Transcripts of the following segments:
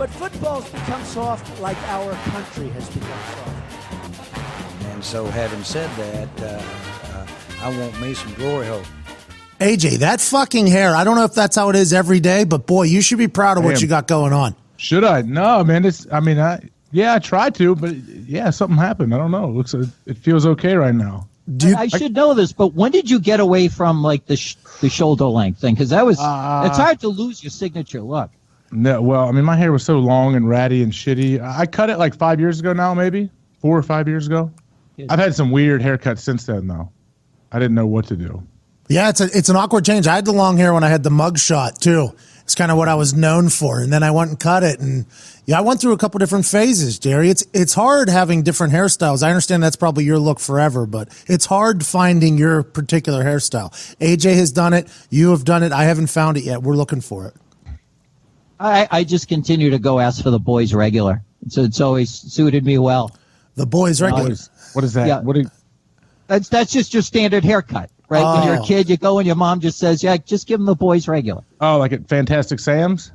But football's become soft like our country has become soft. And so having said that, I want me some glory hole. AJ, that fucking hair, I don't know if that's how it is every day, but boy, you should be proud of what you got going on. Should I? No, man. I tried to, but yeah, something happened. I don't know. It feels okay right now. I should know this, but when did you get away from like the shoulder length thing? Because that was it's hard to lose your signature look. No, well, I mean, my hair was so long and ratty and shitty. I cut it like 5 years ago now, maybe 4 or 5 years ago. I've had some weird haircuts since then, though. I didn't know what to do. Yeah, it's an awkward change. I had the long hair when I had the mug shot too. It's kind of what I was known for, and then I went and cut it, and yeah, I went through a couple different phases, Jerry. It's hard having different hairstyles. I understand that's probably your look forever, but it's hard finding your particular hairstyle. AJ has done it. You have done it. I haven't found it yet. We're looking for it. I just continue to go ask for the boys regular. So it's always suited me well. The boys regular. What is that? Yeah. That's just your standard haircut. Right, when you're a kid, you go and your mom just says, "Yeah, just give them the boys regular." Oh, like at Fantastic Sam's?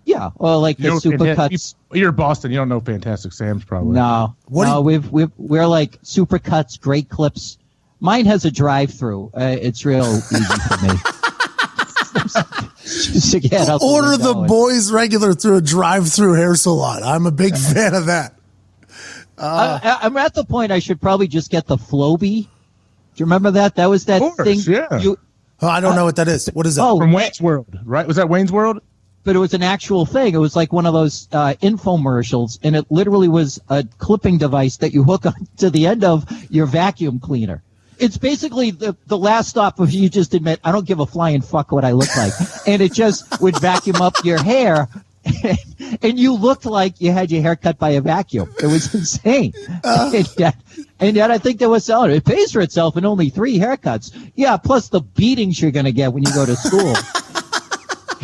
Yeah, or like the Supercuts. You're Boston. You don't know Fantastic Sam's, probably. No, we're like Supercuts, Great Clips. Mine has a drive-through. It's real easy for me. Order the boys regular through a drive-through hair salon. I'm a big fan of that. I'm at the point I should probably just get the Flowbee. Do you remember that? That was that thing. Yeah. I don't know what that is. What is that? From Wayne's World, right? Was that Wayne's World? But it was an actual thing. It was like one of those infomercials, and it literally was a clipping device that you hook on to the end of your vacuum cleaner. It's basically the last stop of you just admit, I don't give a flying fuck what I look like. And it just would vacuum up your hair. And you looked like you had your hair cut by a vacuum. It was insane. And yet I think they were selling it. It pays for itself in only 3 haircuts. Yeah, plus the beatings you're going to get when you go to school.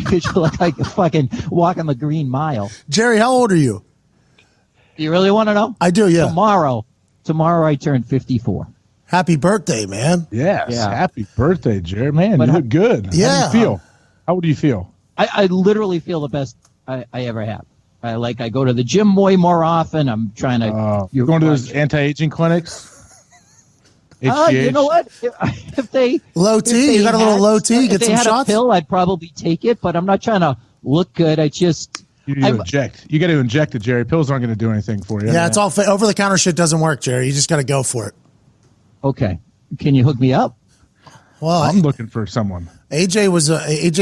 You look like you're fucking walking the Green Mile. Jerry, how old are you? You really want to know? I do, yeah. Tomorrow I turn 54. Happy birthday, man. Yes, yeah. Happy birthday, Jerry. Man, you look good. Yeah. How do you feel? How old do you feel? I literally feel the best I ever have. I go to the gym way more often. I'm trying to. You're going to those anti-aging clinics? You know what? If they low T, you got a little low T. Get some shots. If they had a pill, I'd probably take it. But I'm not trying to look good. You inject. You got to inject it, Jerry. Pills aren't going to do anything for you. Yeah, it's all over-the-counter shit. Doesn't work, Jerry. You just got to go for it. Okay. Can you hook me up? Well, I'm looking for someone. AJ,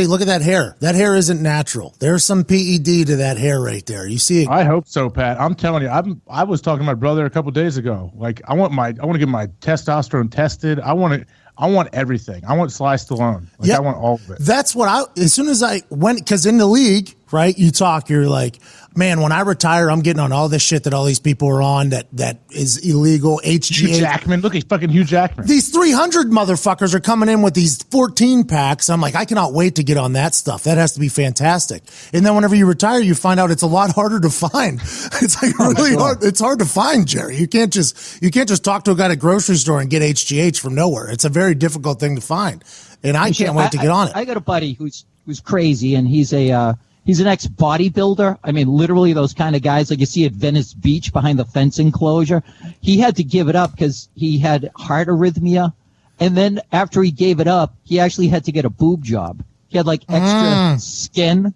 look at that hair. That hair isn't natural. There's some PED to that hair right there. You see it? I hope so, Pat. I'm telling you, I was talking to my brother a couple days ago. Like, I want to get my testosterone tested. I want everything. I want Sly Stallone. I want all of it. That's what as soon as I went, because in the league, right, you're like, man, when I retire, I'm getting on all this shit that all these people are on that is illegal. HGH. Hugh Jackman. Look, he's fucking Hugh Jackman. These 300 motherfuckers are coming in with these 14 packs. I'm like, I cannot wait to get on that stuff. That has to be fantastic. And then whenever you retire, you find out it's a lot harder to find. It's like really hard. It's hard to find, Jerry. You can't just talk to a guy at a grocery store and get HGH from nowhere. It's a very difficult thing to find. And I can't wait to get on it. I got a buddy who's crazy, and he's an ex-bodybuilder. I mean, literally those kind of guys like you see at Venice Beach behind the fence enclosure. He had to give it up because he had heart arrhythmia. And then after he gave it up, he actually had to get a boob job. He had like extra skin.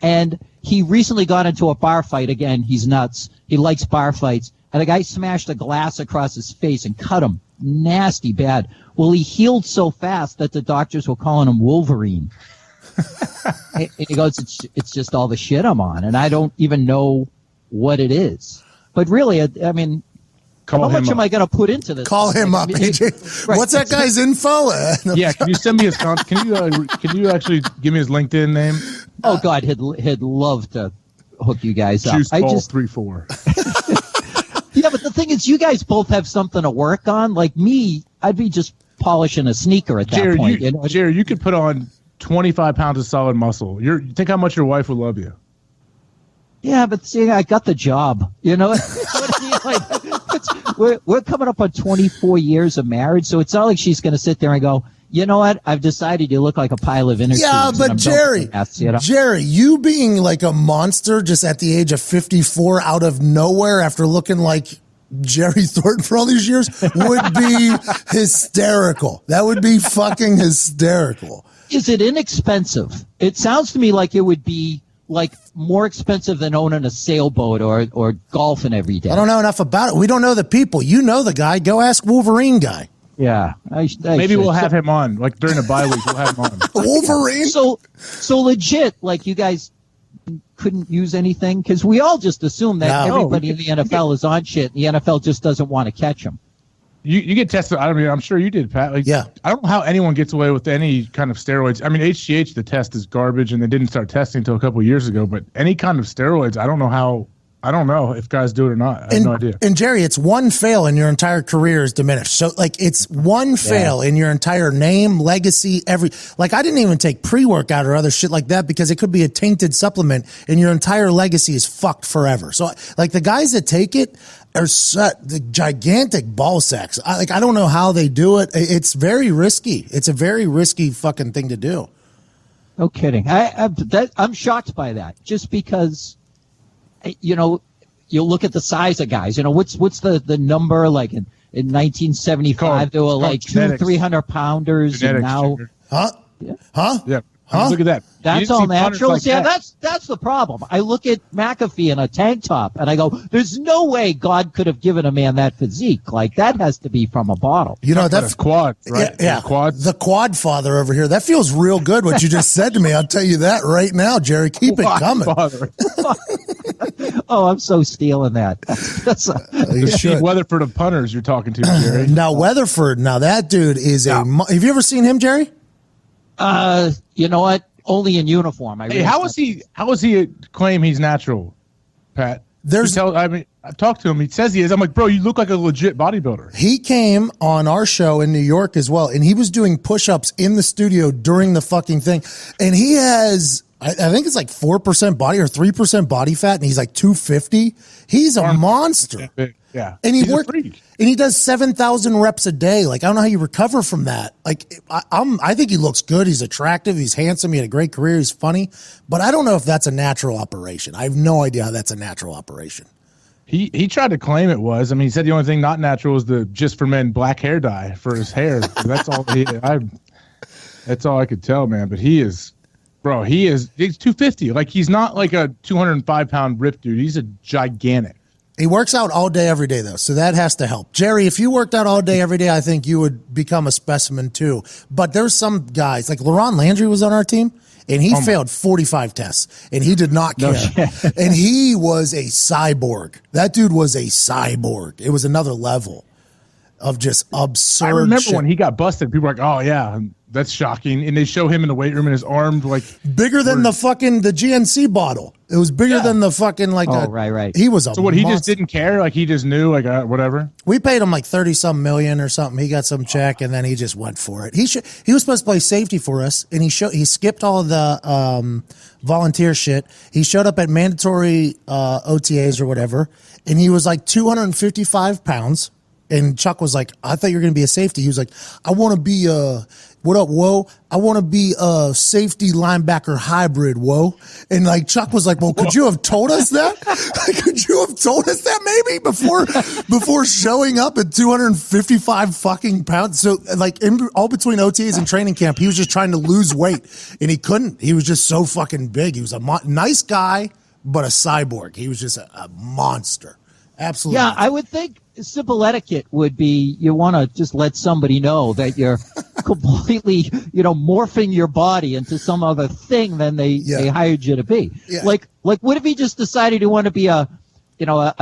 And he recently got into a bar fight again. He's nuts. He likes bar fights. And a guy smashed a glass across his face and cut him. Nasty bad. Well, he healed so fast that the doctors were calling him Wolverine. And he goes, it's just all the shit I'm on, and I don't even know what it is. But really, I mean, how much am I going to put into this? Call him up, AJ. Right. What's that guy's info? Yeah, can you send me his can you actually give me his LinkedIn name? Oh God, he'd love to hook you guys up. Juice Ball 34. Yeah, but the thing is, you guys both have something to work on. Like me, I'd be just polishing a sneaker at that point. Jerry, you could put on 25 pounds of solid muscle. Think how much your wife would love you. Yeah, but see, I got the job. You know what I mean? Like, we're coming up on 24 years of marriage, so it's not like she's going to sit there and go, you know what? I've decided you look like a pile of inner tubes. Yeah, but Jerry, Jerry, you being like a monster just at the age of 54 out of nowhere after looking like Jerry Thornton for all these years would be hysterical. That would be fucking hysterical. Is it inexpensive? It sounds to me like it would be like more expensive than owning a sailboat or golfing every day. I don't know enough about it. We don't know the people. You know the guy. Go ask Wolverine guy. Yeah. Maybe we'll have him on. Like during the bye week, we'll have him on. Wolverine? So legit, like you guys couldn't use anything? Because we all just assume that everybody in the NFL is on shit. The NFL just doesn't want to catch them. You get tested. I mean, I'm sure you did, Pat. Like, yeah. I don't know how anyone gets away with any kind of steroids. I mean, HGH, the test is garbage, and they didn't start testing until a couple of years ago. But any kind of steroids, I don't know how. I don't know if guys do it or not. I have no idea. And Jerry, it's one fail and your entire career is diminished. So like it's one fail in your entire name, legacy, like I didn't even take pre-workout or other shit like that because it could be a tainted supplement and your entire legacy is fucked forever. So like the guys that take it are the gigantic ball sacks. I don't know how they do it. It's very risky. It's a very risky fucking thing to do. No kidding. I'm shocked by that just because, you know, you look at the size of guys. You know, what's the number like in 1975? There were like 200-300 pounders, and now, Yeah. Look at that. That's all natural. Like that's the problem. I look at McAfee in a tank top, and I go, "There's no way God could have given a man that physique. Like that has to be from a bottle." You know, that's quad, right? Yeah. The quad father over here. That feels real good. What you just said to me. I'll tell you that right now, Jerry. Keep it coming. Oh, I'm so stealing that. Steve Weatherford of punters you're talking to, Jerry. Now Weatherford. Now that dude is have you ever seen him, Jerry? You know what? Only in uniform. How is he claim he's natural, Pat? I've talked to him. He says he is. I'm like, bro, you look like a legit bodybuilder. He came on our show in New York as well, and he was doing push-ups in the studio during the fucking thing. And he has, I think it's like 4% body or 3% body fat, and he's like 250. He's a monster. Yeah. And he does 7,000 reps a day. Like, I don't know how you recover from that. Like, I think he looks good. He's attractive. He's handsome. He had a great career. He's funny. But I don't know if that's a natural operation. I have no idea how that's a natural operation. He tried to claim it was. I mean, he said the only thing not natural is the Just for Men black hair dye for his hair. That's all. That's all I could tell, man. But he is, bro. He's 250. Like he's not like a 205-pound ripped dude. He's a gigantic. He works out all day, every day, though, so that has to help. Jerry, if you worked out all day, every day, I think you would become a specimen, too. But there's some guys, like Laurent Landry was on our team, and he failed 45 tests, and he did not care. And he was a cyborg. That dude was a cyborg. It was another level of just absurd I remember shit. when he got busted, people were like, oh, yeah, that's shocking. And they show him in the weight room and his arms like bigger than the GNC bottle. It was bigger than the fucking like. Right. He was a so what? monster. He just didn't care. Like he just knew. Like whatever. We paid him like 30-some million or something. He got some check and then he just went for it. He was supposed to play safety for us, and he skipped all of the volunteer shit. He showed up at mandatory OTAs or whatever, and he was like 255 pounds. And Chuck was like, I thought you were going to be a safety. He was like, I want to be what up, whoa? I want to be a safety linebacker hybrid, whoa. And like Chuck was like, well, could you have told us that? Could you have told us that maybe before showing up at 255 fucking pounds? So like all between OTAs and training camp, he was just trying to lose weight and he couldn't. He was just so fucking big. He was a nice guy, but a cyborg. He was just a monster. Absolutely. Yeah, I would think simple etiquette would be you want to just let somebody know that you're completely, morphing your body into some other thing than they hired you to be. Yeah. Like what if he just decided he wanted to be a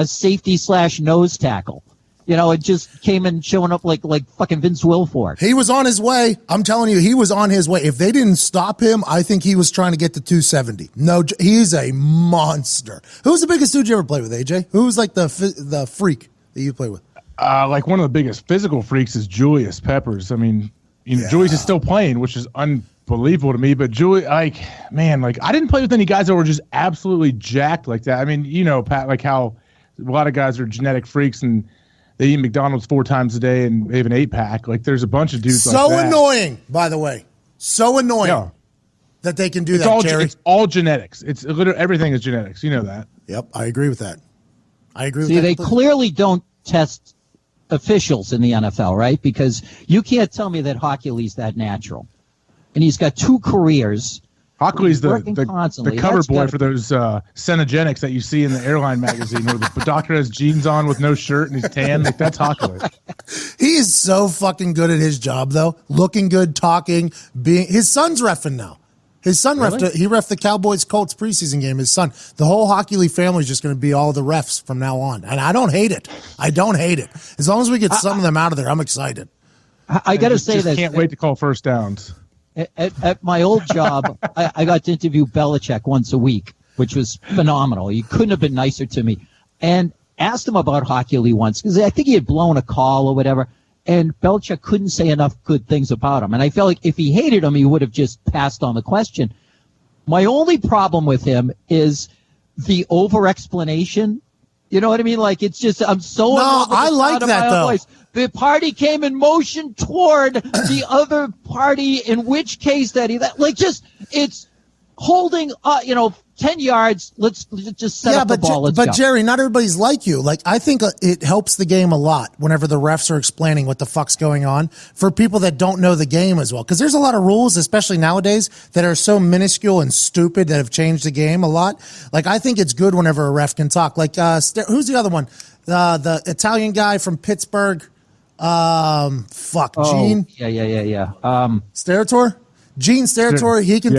safety / nose tackle? It just came in showing up like fucking Vince Wilfork. He was on his way. I'm telling you, he was on his way. If they didn't stop him, I think he was trying to get to 270. No, he's a monster. Who's the biggest dude you ever played with, AJ? Who's like the freak that you play with? Like one of the biggest physical freaks is Julius Peppers. I mean, Julius is still playing, which is unbelievable to me. But Julius, I didn't play with any guys that were just absolutely jacked like that. I mean, Pat, like how a lot of guys are genetic freaks and they eat McDonald's 4 times a day and they have an 8-pack. Like there's a bunch of dudes so like that. annoying, by the way. So annoying that they can do that, Jerry. It's all genetics. It's literally everything is genetics. You know that. Yep, I agree with that. See, they clearly don't test officials in the NFL, right? Because you can't tell me that Hockley's that natural. And he's got 2 careers. Hockley's the cover boy for those Cenogenics that you see in the airline magazine where the doctor has jeans on with no shirt and he's tan. Like, that's Hockley. He is so fucking good at his job, though. Looking good, talking, being. His son's reffing now. His son he reffed the Cowboys-Colts preseason game. His son. The whole Hockley family is just going to be all the refs from now on. And I don't hate it. I don't hate it. As long as we get some of them out of there, I'm excited. I got to say that. Can't wait to call first downs. At my old job, I got to interview Belichick once a week, which was phenomenal. He couldn't have been nicer to me. And asked him about Hockley once, because I think he had blown a call or whatever. And Belichick couldn't say enough good things about him. And I felt like if he hated him, he would have just passed on the question. My only problem with him is the over-explanation. You know what I mean? Like, it's just, I'm so in love with I like that, though. Voice. The party came in motion toward the other party, in which case it's holding, 10 yards. Let's just set up the ball. But Jerry, not everybody's like you. Like, I think it helps the game a lot whenever the refs are explaining what the fuck's going on for people that don't know the game as well. Because there's a lot of rules, especially nowadays, that are so minuscule and stupid that have changed the game a lot. Like, I think it's good whenever a ref can talk. Like, who's the other one? The Italian guy from Pittsburgh. Gene. Yeah. Steratore? Gene Steratore, he can.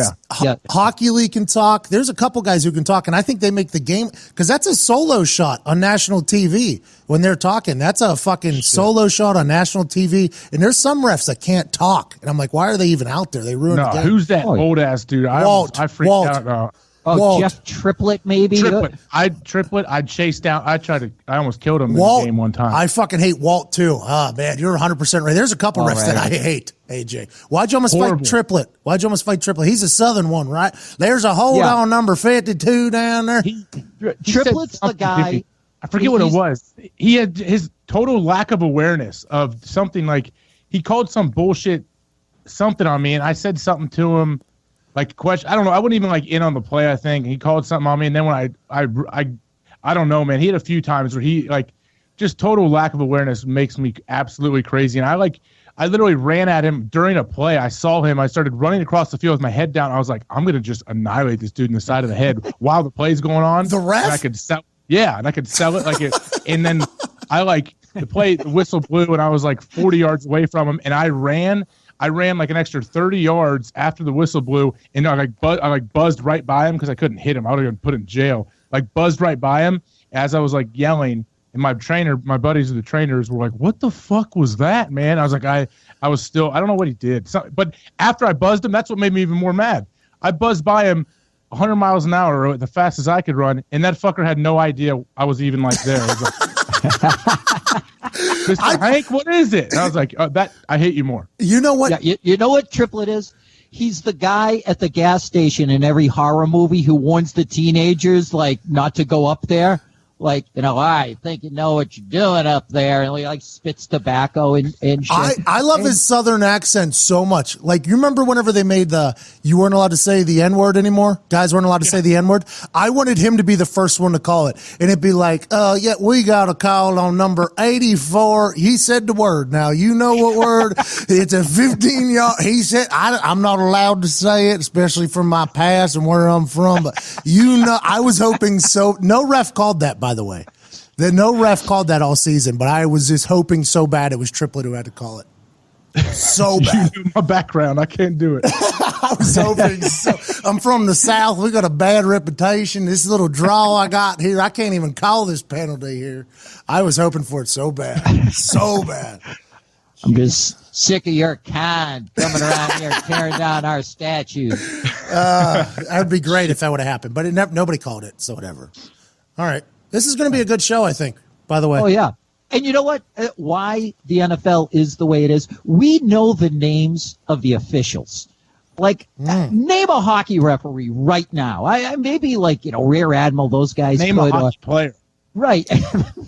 Hockley can talk. There's a couple guys who can talk, and I think they make the game because that's a solo shot on national TV when they're talking. That's a fucking solo shot on national TV, and there's some refs that can't talk, and I'm like, why are they even out there? They ruined the game. Who's that old ass dude? I freaked out about. Jeff Triplett, maybe. I chased down. I almost killed him in the game one time. I fucking hate Walt too. Oh man, you're 100% right. There's a couple refs that I hate. AJ, why'd you almost fight Triplett? He's a Southern one, right? There's a hold on number 52 down there. Triplett's the guy. I forget what it was. He had his total lack of awareness of something. Like, he called some bullshit something on me, and I said something to him. Like, question, I don't know. I wasn't even like in on the play. I think he called something on me, and then when I don't know, man. He had a few times where he like just total lack of awareness makes me absolutely crazy. And I literally ran at him during a play. I saw him. I started running across the field with my head down. I was like, I'm gonna just annihilate this dude in the side of the head while the play's going on. The ref. And I could sell it like it. And then the whistle blew, and I was like 40 yards away from him, and I ran like an extra 30 yards after the whistle blew, and I buzzed right by him because I couldn't hit him. I would have been put in jail. Like, buzzed right by him as I was like yelling, and my buddies, the trainers, were like, "What the fuck was that, man?" I was like, I don't know what he did. But after I buzzed him, that's what made me even more mad. I buzzed by him 100 miles an hour, the fastest I could run, and that fucker had no idea I was even like there. I was like, Mr. Hank, what is it? And I was like, I hate you more. You know what? Yeah, you know what Triplett is? He's the guy at the gas station in every horror movie who warns the teenagers, like, not to go up there. Like, I think you know what you're doing up there. And he, like, spits tobacco and shit. I love his Southern accent so much. Like, you remember whenever they made you weren't allowed to say the N-word anymore? Guys weren't allowed to say the N-word? I wanted him to be the first one to call it. And it'd be like, we got a call on number 84. He said the word. Now, you know what word? It's a 15-yard. He said, I'm not allowed to say it, especially from my past and where I'm from. But, I was hoping so. No ref called that, by the way. No ref called that all season, but I was just hoping so bad it was Triplett who had to call it. So bad. You knew my background. I can't do it. I was hoping so. I'm from the South. We got a bad reputation. This little draw I got here, I can't even call this penalty here. I was hoping for it so bad. So bad. I'm just sick of your kind coming around here tearing down our statues. That would be great if that would have happened, but nobody called it, so whatever. All right. This is going to be a good show, I think, by the way. Oh, yeah. And you know what? Why the NFL is the way it is? We know the names of the officials. Like, name a hockey referee right now. Maybe, like, Rear Admiral, those guys. Name a hockey player. Right.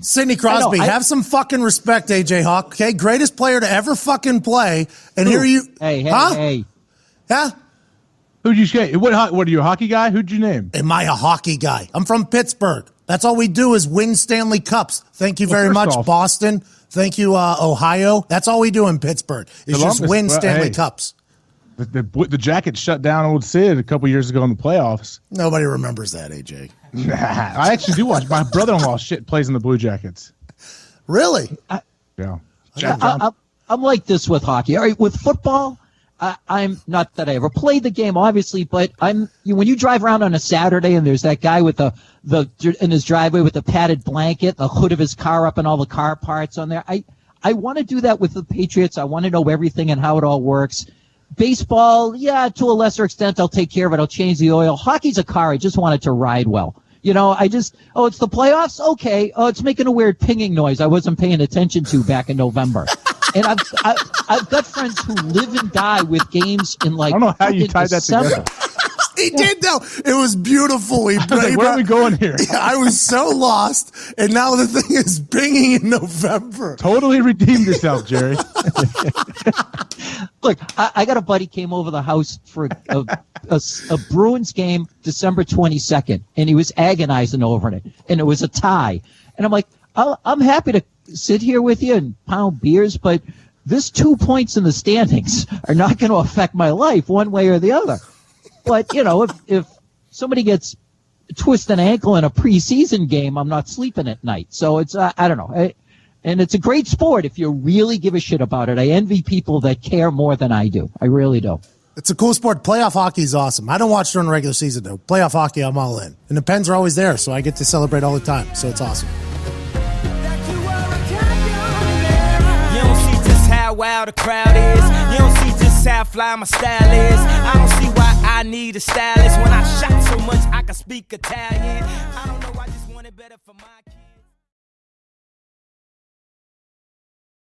Sidney Crosby, I know, have some fucking respect, AJ Hawk. Okay, greatest player to ever fucking play, and Who? here you. Hey, huh? hey. Yeah. Who'd you say? What are you, a hockey guy? Who'd you name? Am I a hockey guy? I'm from Pittsburgh. That's all we do is win Stanley Cups. Thank you very much, off, Boston. Thank you, Ohio. That's all we do in Pittsburgh is Columbus, just win Stanley hey. Cups. The Jackets shut down old Sid a couple years ago in the playoffs. Nobody remembers that, AJ. I actually do watch. My brother-in-law plays in the Blue Jackets. Really? Yeah. I'm like this with hockey. All right, with football, I'm not that I ever played the game, obviously, but when you drive around on a Saturday and there's that guy with the in his driveway with the padded blanket, the hood of his car up, and all the car parts on there. I want to do that with the Patriots. I want to know everything and how it all works. Baseball, yeah, to a lesser extent, I'll take care of it. I'll change the oil. Hockey's a car. I just want it to ride well. It's the playoffs? Okay. Oh, it's making a weird pinging noise I wasn't paying attention to back in November. And I've got friends who live and die with games in I don't know how you tied December. that together. He did, though. It was beautiful. Where are we going here? I was so lost, and now the thing is binging in November. Totally redeemed yourself, Jerry. Look, I got a buddy came over the house for a Bruins game December 22nd, and he was agonizing over it, and it was a tie. And I'm like, I'm happy to sit here with you and pound beers, but this 2 points in the standings are not going to affect my life one way or the other. But, if somebody gets twisted an ankle in a preseason game, I'm not sleeping at night. So it's, I don't know. And it's a great sport if you really give a shit about it. I envy people that care more than I do. I really do. It's a cool sport. Playoff hockey is awesome. I don't watch during the regular season, though. Playoff hockey, I'm all in. And the Pens are always there, so I get to celebrate all the time. So it's awesome. You don't see just how wild the crowd is. You don't see just how fly my style is. I don't see why I need a stylist when I shot so much I can speak Italian. I don't know, I just want it better for my kids.